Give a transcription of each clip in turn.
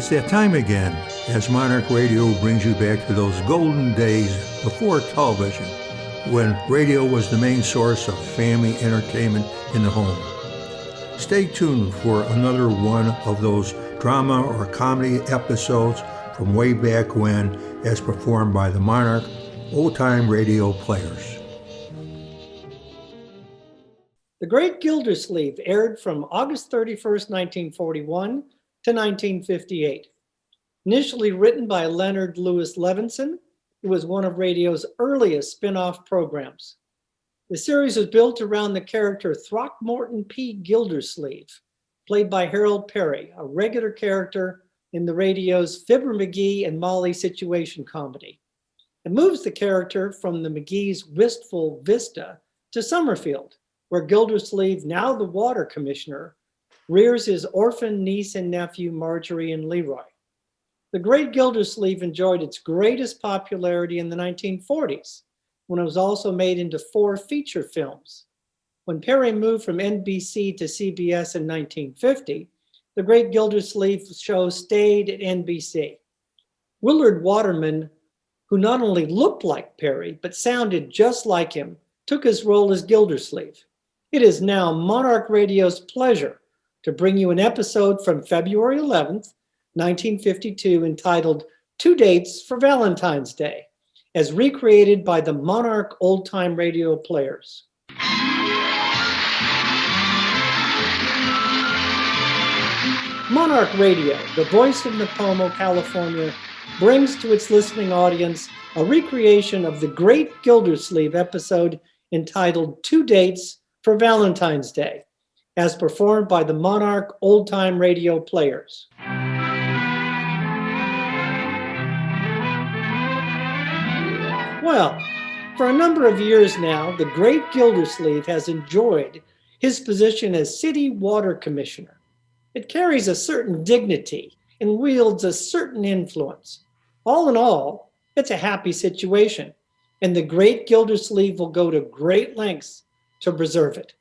It's that time again as Monarch Radio brings you back to those golden days before television, when radio was the main source of family entertainment in the home. Stay tuned for another one of those drama or comedy episodes from way back when, as performed by the Monarch old-time radio players. The Great Gildersleeve aired from August 31st, 1941 to 1958. Initially written by Leonard Lewis Levinson, it was one of radio's earliest spin-off programs. The series was built around the character Throckmorton Gildersleeve, played by Harold Peary, a regular character in the radio's Fibber McGee and Molly situation comedy. It moves the character from the McGee's wistful vista to Summerfield, where Gildersleeve, now the water commissioner, rears his orphan niece and nephew, Marjorie and Leroy. The Great Gildersleeve enjoyed its greatest popularity in the 1940s, when it was also made into 4 feature films. When Peary moved from NBC to CBS in 1950, the Great Gildersleeve show stayed at NBC. Willard Waterman, who not only looked like Peary, but sounded just like him, took his role as Gildersleeve. It is now Monarch Radio's pleasure to bring you an episode from February 11th, 1952, entitled 2 Dates for Valentine's Day, as recreated by the Monarch old-time radio players. Monarch Radio, the voice of Nipomo, California, brings to its listening audience a recreation of the Great Gildersleeve episode entitled 2 Dates for Valentine's Day, as performed by the Monarch old-time radio players. Well, for a number of years now, the Great Gildersleeve has enjoyed his position as City Water Commissioner. It carries a certain dignity and wields a certain influence. All in all, it's a happy situation, and the Great Gildersleeve will go to great lengths to preserve it.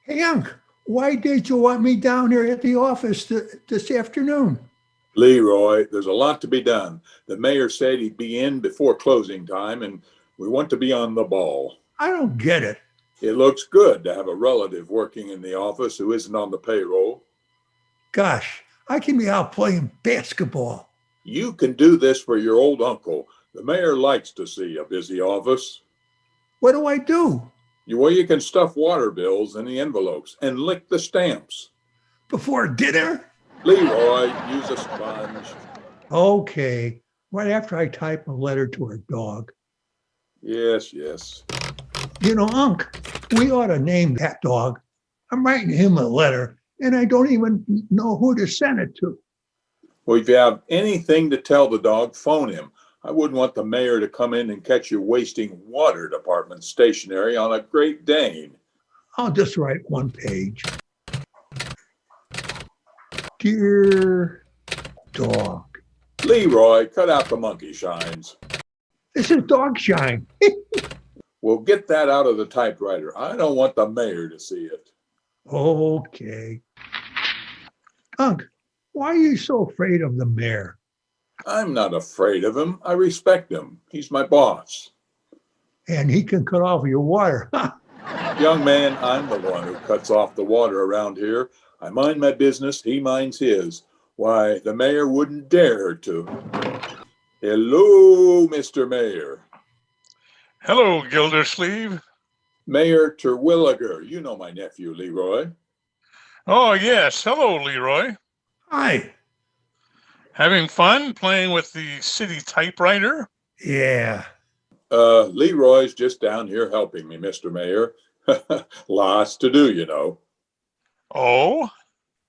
Hey, Unc, why did you want me down here at the office this afternoon? Leroy, there's a lot to be done. The mayor said he'd be in before closing time, and we want to be on the ball. I don't get it. It looks good to have a relative working in the office who isn't on the payroll. Gosh, I can be out playing basketball. You can do this for your old uncle. The mayor likes to see a busy office. What do I do? You can stuff water bills in the envelopes and lick the stamps. Before dinner? Leroy, use a sponge. Okay, right after I type a letter to our dog. Yes. You know, Unc, we ought to name that dog. I'm writing him a letter, and I don't even know who to send it to. Well, if you have anything to tell the dog, phone him. I wouldn't want the mayor to come in and catch you wasting water department stationery on a Great Dane. I'll just write one page. Dear dog. Leroy, cut out the monkey shines. This is dog shine. Well, get that out of the typewriter. I don't want the mayor to see it. Okay. Unc, why are you so afraid of the mayor? I'm not afraid of him. I respect him. He's my boss. And he can cut off your water. Young man, I'm the one who cuts off the water around here. I mind my business. He minds his. Why, the mayor wouldn't dare to. Hello, Mr. Mayor. Hello, Gildersleeve. Mayor Terwilliger. You know my nephew, Leroy. Oh, yes. Hello, Leroy. Hi. Having fun playing with the city typewriter? Yeah. Leroy's just down here helping me, Mr. Mayor. Lots to do, you know. Oh?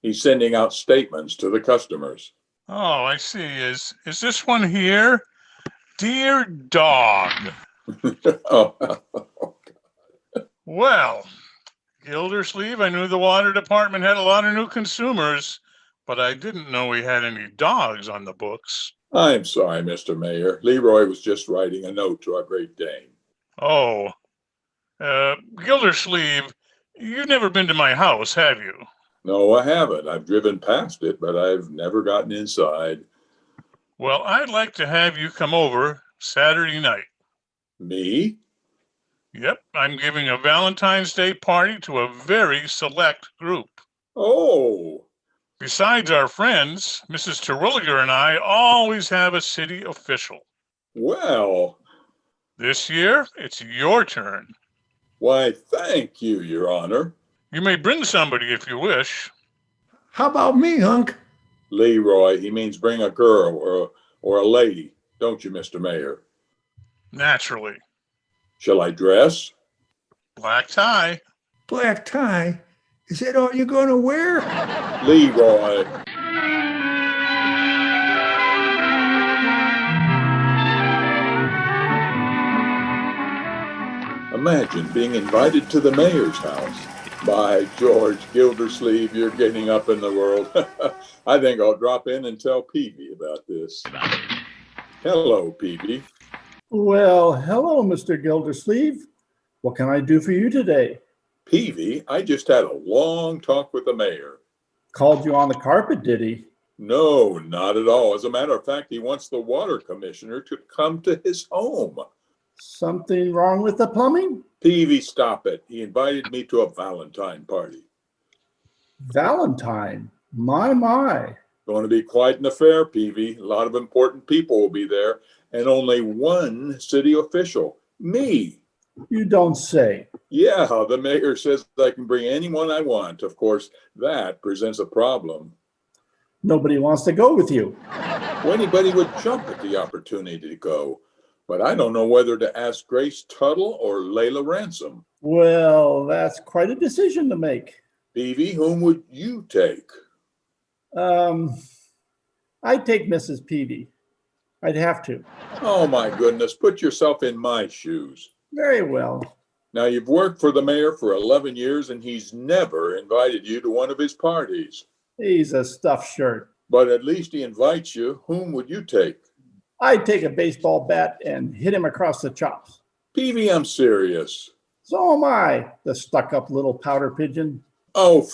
He's sending out statements to the customers. Oh, I see. Is this one here? Dear dog. Oh. Well, Gildersleeve, I knew the water department had a lot of new consumers, but I didn't know we had any dogs on the books. I'm sorry, Mr. Mayor. Leroy was just writing a note to our Great Dane. Oh. Gildersleeve, you've never been to my house, have you? No, I haven't. I've driven past it, but I've never gotten inside. Well, I'd like to have you come over Saturday night. Me? Yep, I'm giving a Valentine's Day party to a very select group. Oh, Besides our friends, Mrs. Terwilliger and I always have a city official. well, This year, it's your turn. why, thank you, Your Honor. You may bring somebody if you wish. How about me, Hunk? Leroy, he means bring a girl or a lady, don't you, Mr. Mayor? Naturally. Shall I dress? Black tie. Black tie? Is that all you're going to wear? Leroy. Imagine being invited to the mayor's house. By George Gildersleeve, you're getting up in the world. I think I'll drop in and tell Peavy about this. Hello, Peavy. Well, hello, Mr. Gildersleeve. What can I do for you today? Peavy, I just had a long talk with the mayor. Called you on the carpet, did he? No, not at all. As a matter of fact, he wants the water commissioner to come to his home. Something wrong with the plumbing? Peavy, stop it. He invited me to a Valentine party. Valentine? My. Going to be quite an affair, Peavy. A lot of important people will be there, and only one city official, me. You don't say. Yeah, the mayor says I can bring anyone I want. Of course, that presents a problem. Nobody wants to go with you. Well, anybody would jump at the opportunity to go, but I don't know whether to ask Grace Tuttle or Layla Ransom. Well, that's quite a decision to make. Peavy, whom would you take? I'd take Mrs. Peavy. I'd have to. Oh, my goodness, put yourself in my shoes. Very well. Now, you've worked for the mayor for 11 years, and he's never invited you to one of his parties. He's a stuffed shirt. But at least he invites you. Whom would you take? I'd take a baseball bat and hit him across the chops. Peavy, I'm serious. So am I, the stuck-up little powder pigeon. Oh,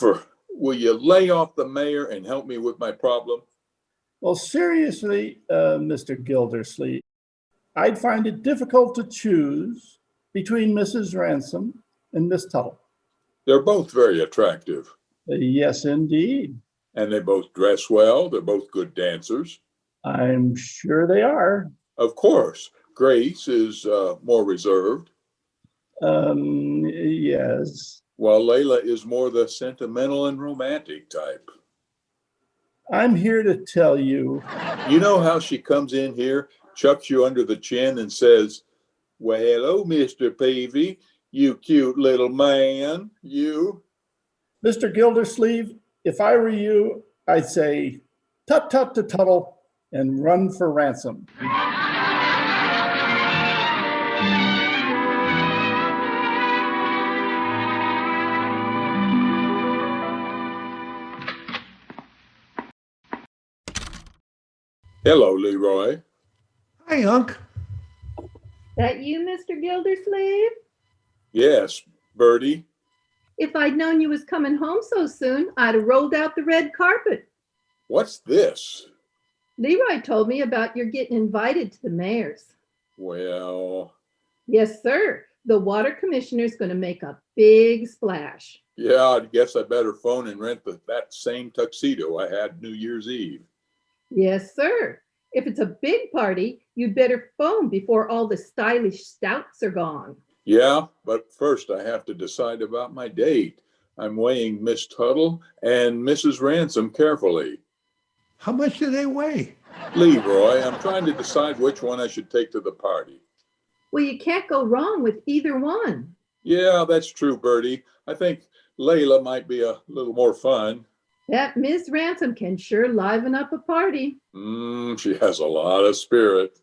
will you lay off the mayor and help me with my problem? Well, seriously, Mr. Gildersleeve, I'd find it difficult to choose between Mrs. Ransom and Miss Tuttle. They're both very attractive. Yes, indeed. And they both dress well. They're both good dancers. I'm sure they are. Of course, Grace is more reserved, Yes. while Layla is more the sentimental and romantic type. I'm here to tell you. You know how she comes in here, chucks you under the chin and says, "Well, hello, Mr. Peavy, you cute little man, you." Mr. Gildersleeve, if I were you, I'd say tut-tut to Tuttle and run for Ransom. Hello, Leroy. Hi, Hunk. That you, Mr. Gildersleeve? Yes, Bertie. If I'd known you was coming home so soon, I'd have rolled out the red carpet. What's this? Leroy told me about your getting invited to the mayor's. Well, Yes, sir. The water commissioner's going to make a big splash. yeah, I guess I better phone and rent that same tuxedo I had New Year's Eve. Yes, sir. If it's a big party, you'd better phone before all the stylish stouts are gone. Yeah, but first I have to decide about my date. I'm weighing Miss Tuttle and Mrs. Ransom carefully. How much do they weigh? Leroy, I'm trying to decide which one I should take to the party. Well, you can't go wrong with either one. Yeah, that's true, Bertie. I think Layla might be a little more fun. That Miss Ransom can sure liven up a party. She has a lot of spirit.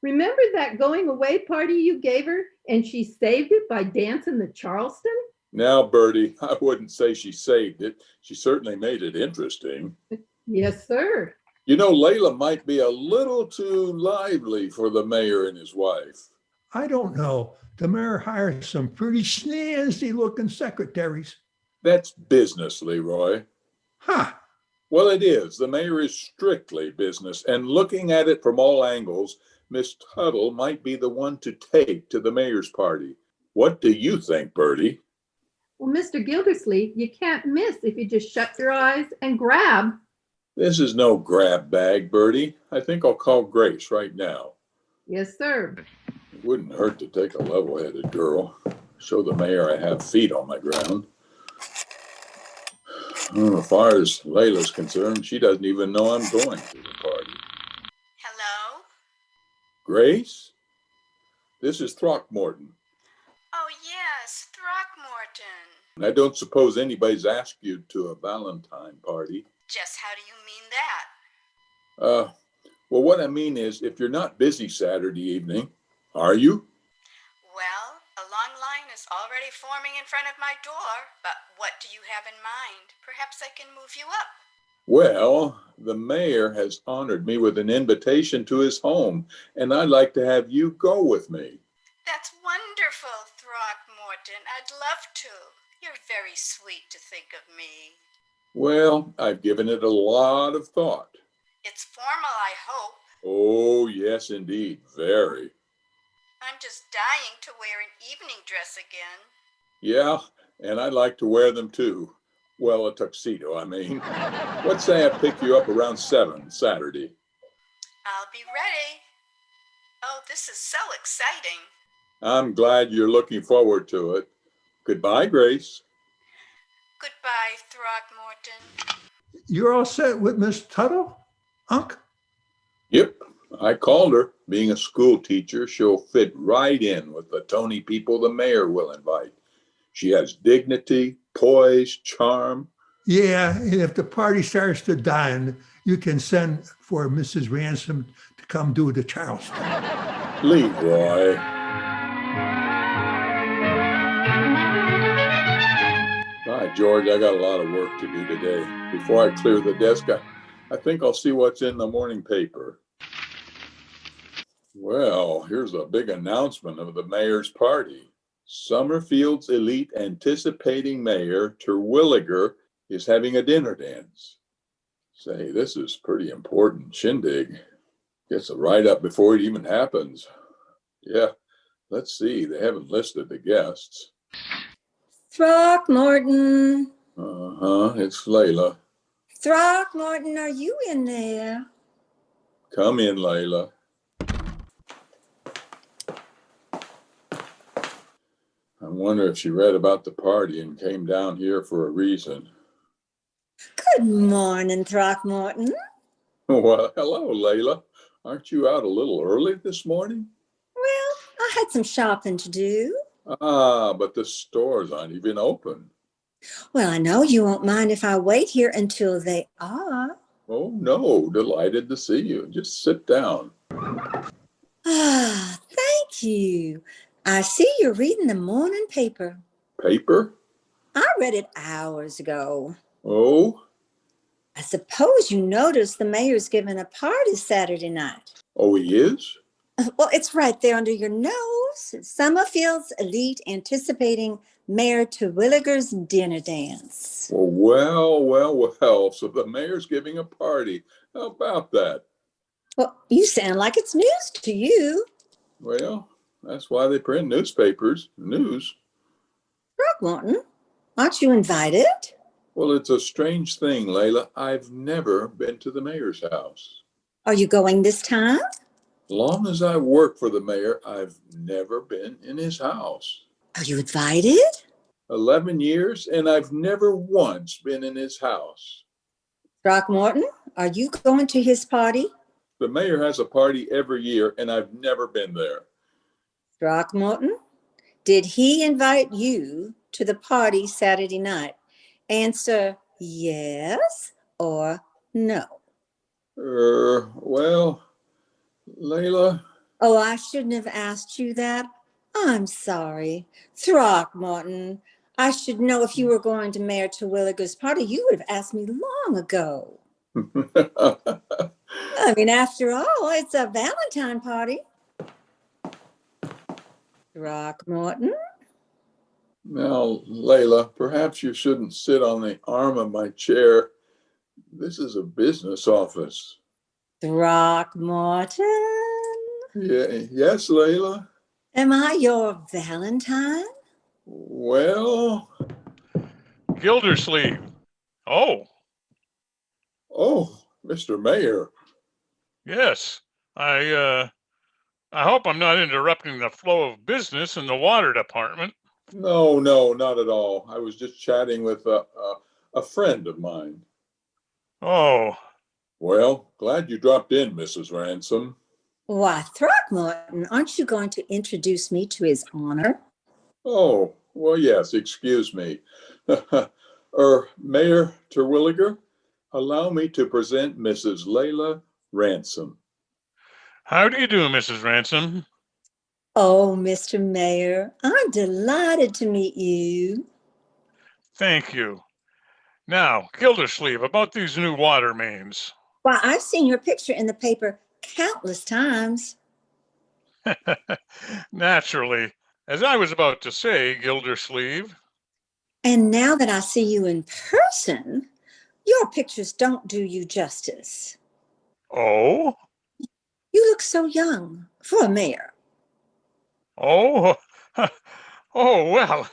Remember that going away party you gave her and she saved it by dancing the Charleston? Now, Bertie, I wouldn't say she saved it. She certainly made it interesting. Yes, sir. You know, Layla might be a little too lively for the mayor and his wife. I don't know. The mayor hires some pretty snazzy looking secretaries. That's business, Leroy. Huh. Well, it is. The mayor is strictly business, and looking at it from all angles, Miss Tuttle might be the one to take to the mayor's party. What do you think, Bertie? Well, Mr. Gildersleeve, you can't miss if you just shut your eyes and grab. This is no grab bag, Bertie. I think I'll call Grace right now. Yes, sir. It wouldn't hurt to take a level-headed girl. Show the mayor I have feet on my ground. As far as Layla's concerned, she doesn't even know I'm going to the party. Hello? Grace? This is Throckmorton. Oh, yes, Throckmorton. I don't suppose anybody's asked you to a Valentine party. Just how do you mean that? Well, what I mean is, if you're not busy Saturday evening, are you? Well, a long line is already forming in front of my door, but what do you have in mind? Perhaps I can move you up. Well, the mayor has honored me with an invitation to his home, and I'd like to have you go with me. That's wonderful, Throckmorton. I'd love to. You're very sweet to think of me. Well, I've given it a lot of thought. It's formal, I hope. Oh, yes, indeed. Very. I'm just dying to wear an evening dress again. Yeah, and I'd like to wear them too. Well, a tuxedo, I mean. Let's say I pick you up around 7 Saturday. I'll be ready. Oh, this is so exciting. I'm glad you're looking forward to it. Goodbye, Grace. Goodbye, Throckmorton. You're all set with Miss Tuttle, Unc? Yep, I called her. Being a school teacher, she'll fit right in with the Tony people the mayor will invite. She has dignity, poise, charm. Yeah, and if the party starts to die, you can send for Mrs. Ransom to come do the Charleston. Leroy. All right, George, I got a lot of work to do today. Before I clear the desk, I think I'll see what's in the morning paper. Well, here's a big announcement of the mayor's party. Summerfield's elite anticipating mayor, Terwilliger, is having a dinner dance. Say, this is pretty important shindig. Gets a write-up before it even happens. Yeah, let's see. They haven't listed the guests. Throckmorton. It's Layla. Throckmorton, are you in there? Come in, Layla. I wonder if she read about the party and came down here for a reason. Good morning, Throckmorton. Well, hello, Layla. Aren't you out a little early this morning? Well, I had some shopping to do. But the stores aren't even open. Well, I know you won't mind if I wait here until they are. Oh, no. Delighted to see you. Just sit down. Ah, thank you. I see you're reading the morning paper. Paper? I read it hours ago. Oh? I suppose you noticed the mayor's giving a party Saturday night. Oh, he is? Well, it's right there under your nose. Summerfield's elite anticipating Mayor Terwilliger's dinner dance. Well. So the mayor's giving a party. How about that? Well, you sound like it's news to you. Well, that's why they print newspapers. News. Throckmorton, aren't you invited? Well, it's a strange thing, Layla. I've never been to the mayor's house. Are you going this time? Long as I work for the mayor, I've never been in his house. Are you invited? 11 years, and I've never once been in his house. Throckmorton, are you going to his party? The mayor has a party every year, and I've never been there. Throckmorton, did he invite you to the party Saturday night? Answer yes or no. Well, Layla. Oh, I shouldn't have asked you that. I'm sorry. Throckmorton, I should know if you were going to Mayor Terwilliger's party. You would have asked me long ago. I mean, after all, it's a Valentine party. Throckmorton? Now, Layla, perhaps you shouldn't sit on the arm of my chair. This is a business office. Throckmorton, Yes, Layla. Am I your Valentine? Well, Gildersleeve. Oh, Mr. Mayor. yes. I hope I'm not interrupting the flow of business in the water department. No, not at all. I was just chatting with a friend of mine. Oh, Well, glad you dropped in, Mrs. Ransom. Why, Throckmorton, aren't you going to introduce me to his honor? Oh, well, yes, excuse me. Mayor Terwilliger, allow me to present Mrs. Layla Ransom. how do you do, Mrs. Ransom? Oh, Mr. Mayor, I'm delighted to meet you. Thank you. Now, Gildersleeve, about these new water mains. Why, I've seen your picture in the paper countless times. Naturally, as I was about to say, Gildersleeve. And now that I see you in person, your pictures don't do you justice. Oh? You look so young for a mayor. Oh? Oh, well.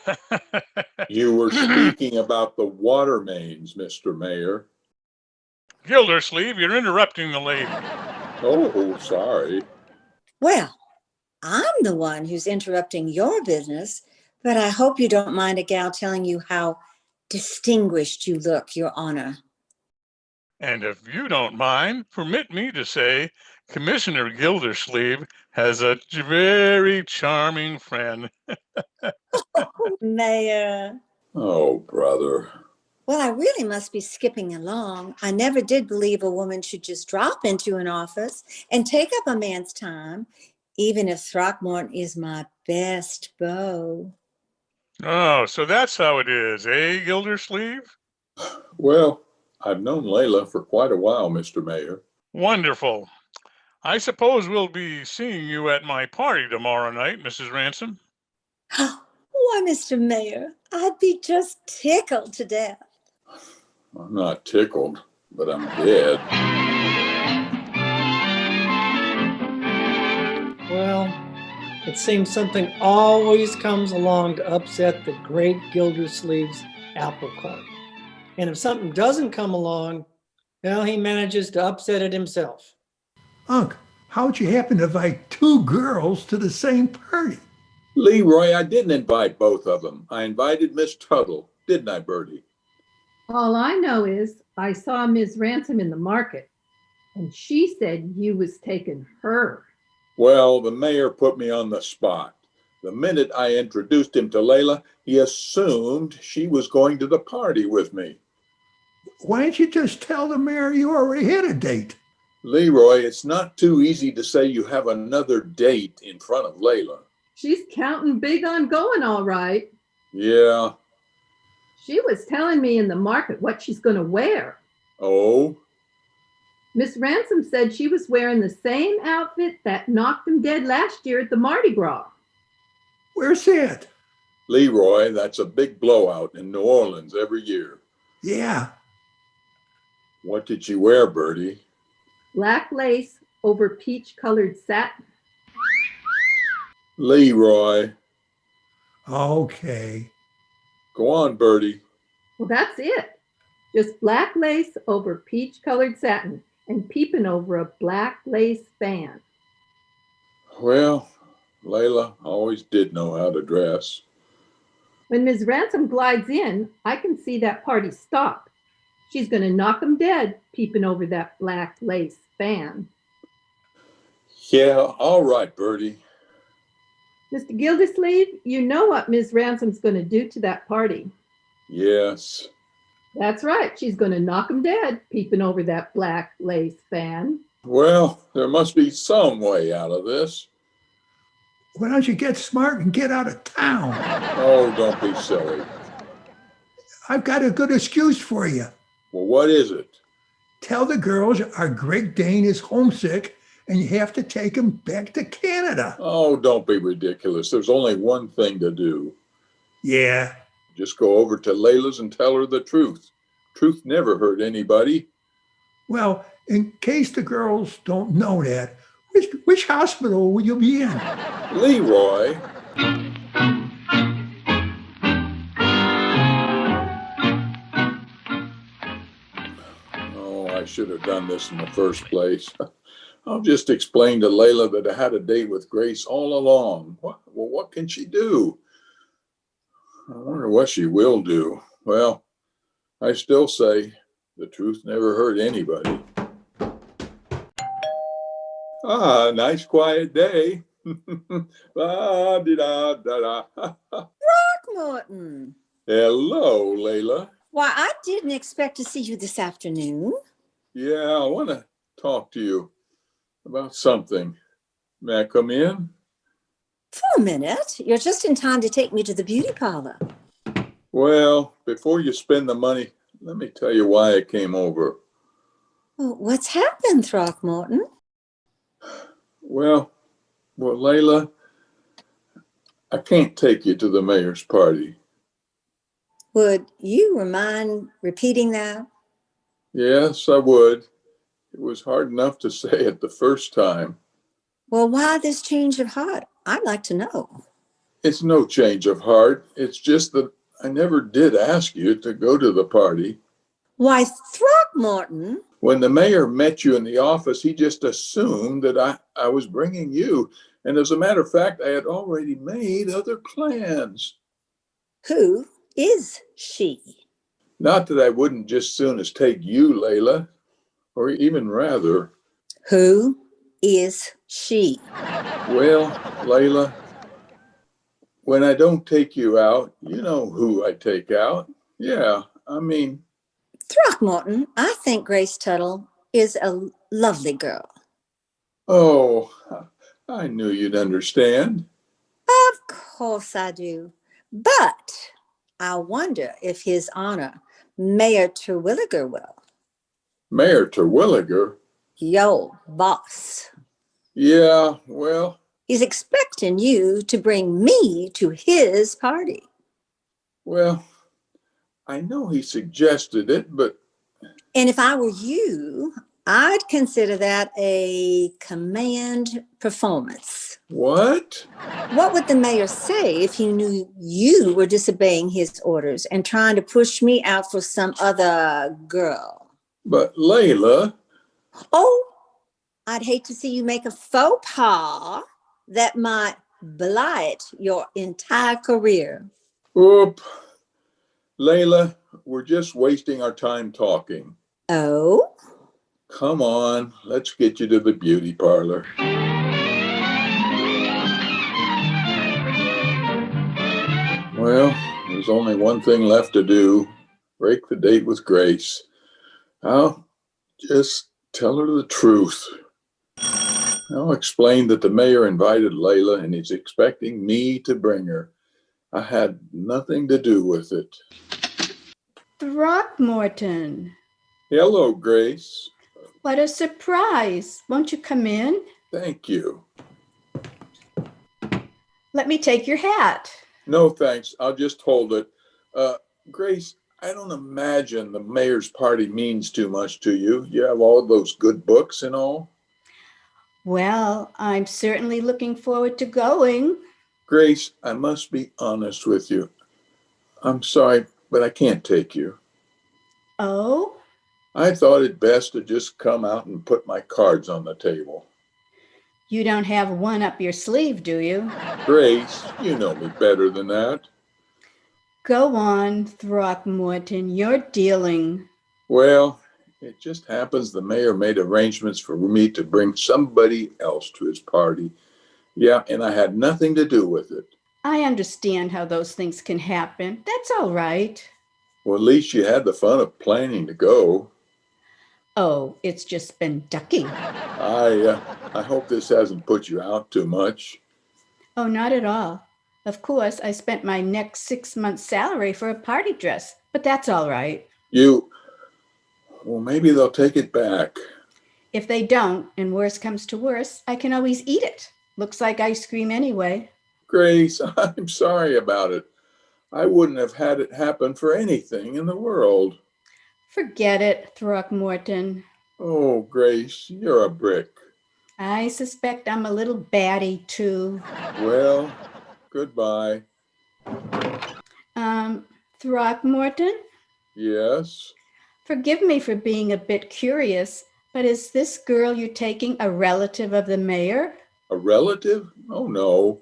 You were speaking about the water mains, Mr. Mayor. Gildersleeve, you're interrupting the lady. Oh, sorry. Well, I'm the one who's interrupting your business, but I hope you don't mind a gal telling you how distinguished you look, Your Honor. And if you don't mind, permit me to say Commissioner Gildersleeve has a very charming friend. Mayor. Oh, brother. Well, I really must be skipping along. I never did believe a woman should just drop into an office and take up a man's time, even if Throckmorton is my best beau. Oh, so that's how it is, eh, Gildersleeve? Well, I've known Layla for quite a while, Mr. Mayor. Wonderful. I suppose we'll be seeing you at my party tomorrow night, Mrs. Ransom. Why, Mr. Mayor, I'd be just tickled to death. I'm not tickled, but I'm dead. Well, it seems something always comes along to upset the great Gildersleeve's apple cart. And if something doesn't come along, well, he manages to upset it himself. Unc, how'd you happen to invite two girls to the same party? Leroy, I didn't invite both of them. I invited Miss Tuttle, didn't I, Bertie? All I know is I saw Ms. Ransom in the market, and she said you was taking her. Well, the mayor put me on the spot. The minute I introduced him to Layla, he assumed she was going to the party with me. Why didn't you just tell the mayor you already had a date? Leroy, it's not too easy to say you have another date in front of Layla. She's counting big on going, all right. Yeah. She was telling me in the market what she's going to wear. Oh? Miss Ransom said she was wearing the same outfit that knocked him dead last year at the Mardi Gras. Where's that? Leroy, that's a big blowout in New Orleans every year. Yeah. What did she wear, Bertie? Black lace over peach-colored satin. Leroy. Okay. Go on, Bertie. Well, that's it. Just black lace over peach-colored satin and peeping over a black lace fan. Well, Layla always did know how to dress. When Ms. Ransom glides in, I can see that party stop. She's going to knock him dead peeping over that black lace fan. Yeah, all right, Bertie. Mr. Gildersleeve, you know what Ms. Ransom's going to do to that party. Yes. That's right. She's going to knock him dead peeping over that black lace fan. Well, there must be some way out of this. Why don't you get smart and get out of town? Oh, don't be silly. I've got a good excuse for you. Well, what is it? Tell the girls our Great Dane is homesick and you have to take him back to Canada. Oh, don't be ridiculous. There's only one thing to do. Yeah. Just go over to Layla's and tell her the truth. Truth never hurt anybody. Well, in case the girls don't know that, which hospital will you be in? Leroy. Oh, I should have done this in the first place. I'll just explain to Layla that I had a date with Grace all along. What can she do? I wonder what she will do. Well, I still say the truth never hurt anybody. Ah, nice quiet day. La-di-da-da-da. Throckmorton. Hello, Layla. Why, I didn't expect to see you this afternoon. Yeah, I want to talk to you about something. May I come in? For a minute. You're just in time to take me to the beauty parlor. Well, before you spend the money, let me tell you why I came over. Well, what's happened, Throckmorton? Well, Layla, I can't take you to the mayor's party. Would you mind repeating that? Yes, I would. It was hard enough to say it the first time. Well, why this change of heart? I'd like to know. It's no change of heart. It's just that I never did ask you to go to the party. Why, Throckmorton? When the mayor met you in the office, he just assumed that I was bringing you. And as a matter of fact, I had already made other plans. Who is she? Not that I wouldn't just soon as take you, Layla, or even rather. Who is she? Well, Layla, when I don't take you out, you know who I take out. Yeah, I mean. Throckmorton, I think Grace Tuttle is a lovely girl. Oh, I knew you'd understand. Of course I do. But I wonder if His Honor, Mayor Terwilliger will. Mayor Terwilliger? Yo, boss. Yeah, well. He's expecting you to bring me to his party. Well, I know he suggested it, but. And if I were you, I'd consider that a command performance. What? What would the mayor say if he knew you were disobeying his orders and trying to push me out for some other girl? But Layla. Oh, I'd hate to see you make a faux pas that might blight your entire career. Oop. Layla, we're just wasting our time talking. Oh? Come on, let's get you to the beauty parlor. Well, there's only one thing left to do. Break the date with Grace. I'll just tell her the truth. I'll explain that the mayor invited Layla and he's expecting me to bring her. I had nothing to do with it. Throckmorton. Hello, Grace. What a surprise. Won't you come in? Thank you. Let me take your hat. No, thanks. I'll just hold it. Grace, I don't imagine the mayor's party means too much to you. You have all those good books and all. Well, I'm certainly looking forward to going. Grace, I must be honest with you. I'm sorry, but I can't take you. Oh? I thought it best to just come out and put my cards on the table. You don't have one up your sleeve, do you? Grace, you know me better than that. Go on, Throckmorton. You're dealing. Well, it just happens the mayor made arrangements for me to bring somebody else to his party. Yeah, and I had nothing to do with it. I understand how those things can happen. That's all right. Well, at least you had the fun of planning to go. Oh, it's just been ducking. I hope this hasn't put you out too much. Oh, not at all. Of course, I spent my next 6 months' salary for a party dress, but that's all right. Well, maybe they'll take it back. If they don't, and worse comes to worse, I can always eat it. Looks like ice cream anyway. Grace, I'm sorry about it. I wouldn't have had it happen for anything in the world. Forget it, Throckmorton. Oh, Grace, you're a brick. I suspect I'm a little batty too. Well, goodbye. Throckmorton? Yes? Forgive me for being a bit curious, but is this girl you're taking a relative of the mayor? A relative? Oh, no.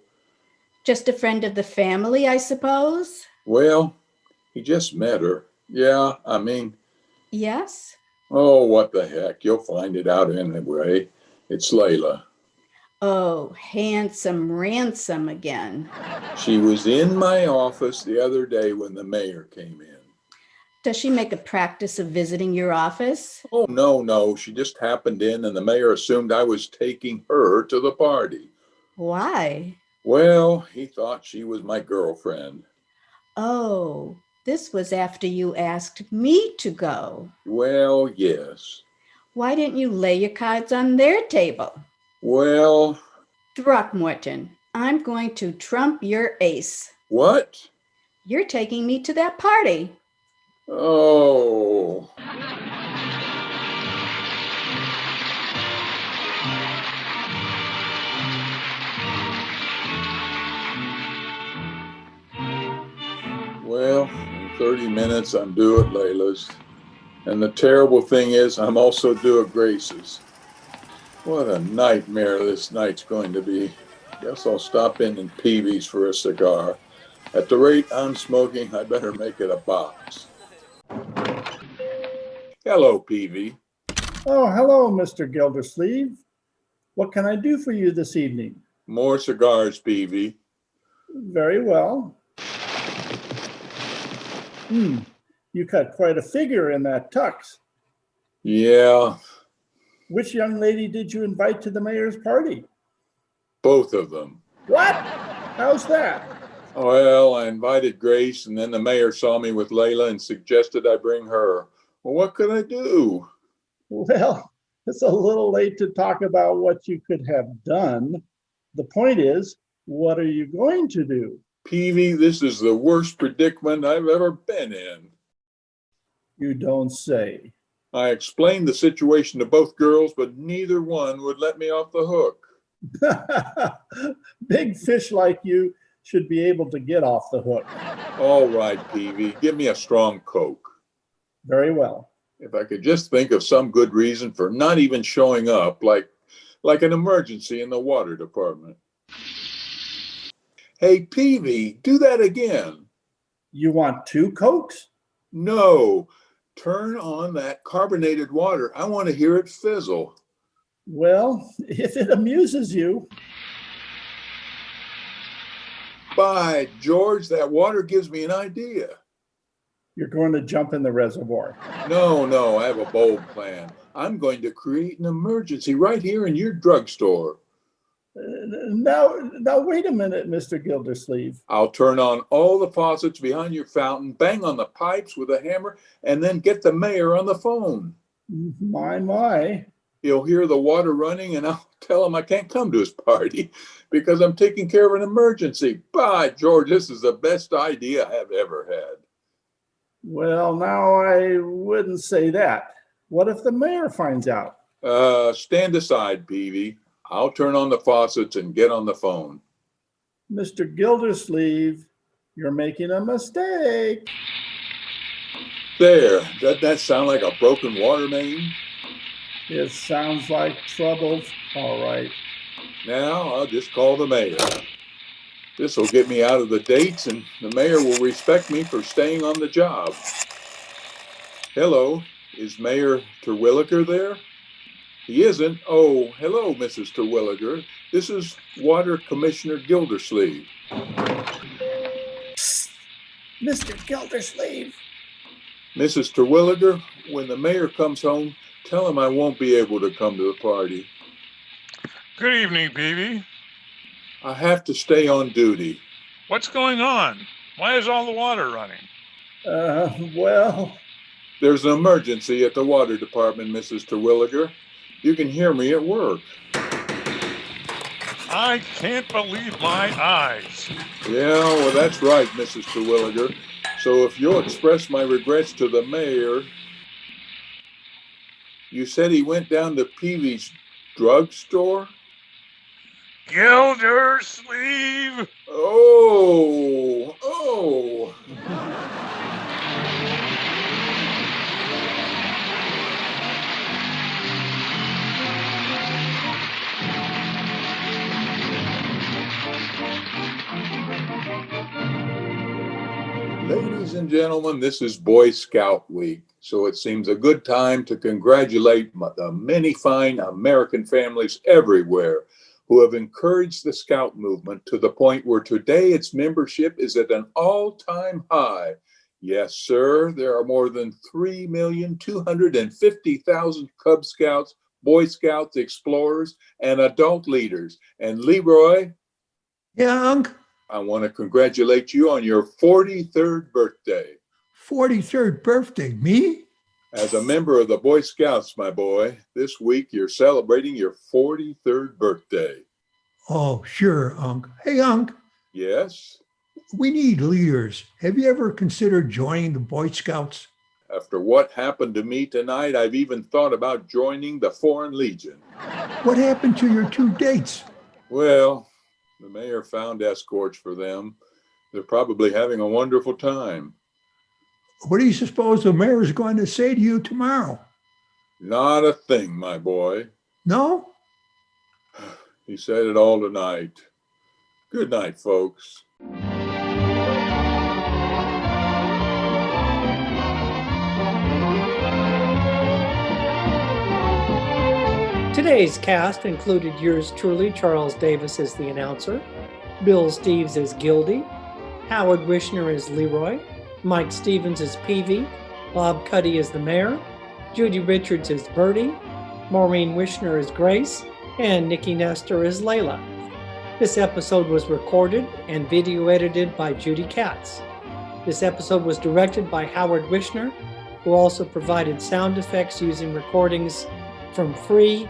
Just a friend of the family, I suppose? Well, he just met her. Yeah, Yes? oh, what the heck. You'll find it out anyway. It's Layla. Oh, handsome ransom again. She was in my office the other day when the mayor came in. Does she make a practice of visiting your office? Oh, no. She just happened in and the mayor assumed I was taking her to the party. Why? Well, he thought she was my girlfriend. Oh, this was after you asked me to go. Well, yes. Why didn't you lay your cards on their table? Well, Throckmorton, I'm going to trump your ace. what? You're taking me to that party. Oh. Well, in 30 minutes, I'm due at Layla's. And the terrible thing is, I'm also due at Grace's. What a nightmare this night's going to be. Guess I'll stop in Peavy's for a cigar. At the rate I'm smoking, I better make it a box. Hello, Peavy. Oh, hello, Mr. Gildersleeve. What can I do for you this evening? More cigars, Peavy. Very well. You cut quite a figure in that tux. Yeah, Which young lady did you invite to the mayor's party? both of them. What? How's that? Well, I invited Grace, and then the mayor saw me with Layla and suggested I bring her. Well, what could I do? Well, it's a little late to talk about what you could have done. The point is, what are you going to do? Peavy, this is the worst predicament I've ever been in. You don't say. I explained the situation to both girls, but neither one would let me off the hook. Big fish like you should be able to get off the hook. All right, Peavy, give me a strong Coke. Very well. If I could just think of some good reason for not even showing up, like an emergency in the water department. Hey, Peavy, do that again. You want 2 Cokes? No, turn on that carbonated water. I want to hear it fizzle. Well, if it amuses you. By George, that water gives me an idea. You're going to jump in the reservoir. No, I have a bold plan. I'm going to create an emergency right here in your drugstore. Now, wait a minute, Mr. Gildersleeve. I'll turn on all the faucets behind your fountain, bang on the pipes with a hammer, and then get the mayor on the phone. My. He'll hear the water running, and I'll tell him I can't come to his party because I'm taking care of an emergency. By George, this is the best idea I have ever had. Well, now I wouldn't say that. What if the mayor finds out? Stand aside, Peavy. I'll turn on the faucets and get on the phone. Mr. Gildersleeve, you're making a mistake. There, doesn't that sound like a broken water main? It sounds like trouble. All right. Now I'll just call the mayor. This will get me out of the dates, and the mayor will respect me for staying on the job. Hello, is Mayor Terwilliger there? He isn't. Oh, hello, Mrs. Terwilliger. This is Water Commissioner Gildersleeve. Psst. Mr. Gildersleeve. Mrs. Terwilliger, when the mayor comes home, tell him I won't be able to come to the party. Good evening, Peavy. I have to stay on duty. What's going on? Why is all the water running? Well, There's an emergency at the water department, Mrs. Terwilliger. You can hear me at work. I can't believe my eyes. Yeah, well, that's right, Mrs. Terwilliger. So if you'll express my regrets to the mayor, you said he went down to Peavy's drugstore? Gildersleeve! Oh. Ladies and gentlemen, this is Boy Scout Week, so it seems a good time to congratulate the many fine American families everywhere who have encouraged the Scout movement to the point where today its membership is at an all-time high. Yes, sir, there are more than 3,250,000 Cub Scouts, Boy Scouts, Explorers, and adult leaders. And Leroy? Yeah, Unc? I want to congratulate you on your 43rd birthday. 43rd birthday, me? As a member of the Boy Scouts, my boy, this week you're celebrating your 43rd birthday. Oh, sure, Unc. Hey, Unc, Yes? we need leaders. Have you ever considered joining the Boy Scouts? After what happened to me tonight, I've even thought about joining the Foreign Legion. What happened to your 2 dates? Well, the mayor found escorts for them. They're probably having a wonderful time. What do you suppose the mayor is going to say to you tomorrow? Not a thing, my boy. No? He said it all tonight. Good night, folks. Today's cast included yours truly, Charles Davis as the announcer, Bill Steves as Gildy, Howard Wishner as Leroy, Mike Stevens as Peavy, Bob Cuddy as the mayor, Judy Richards as Bertie, Maureen Wishner as Grace, and Nikki Nestor as Layla. This episode was recorded and video edited by Judy Katz. This episode was directed by Howard Wishner, who also provided sound effects using recordings from free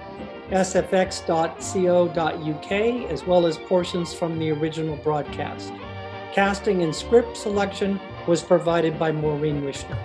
sfx.co.uk, as well as portions from the original broadcast. Casting and script selection was provided by Maureen Wishner.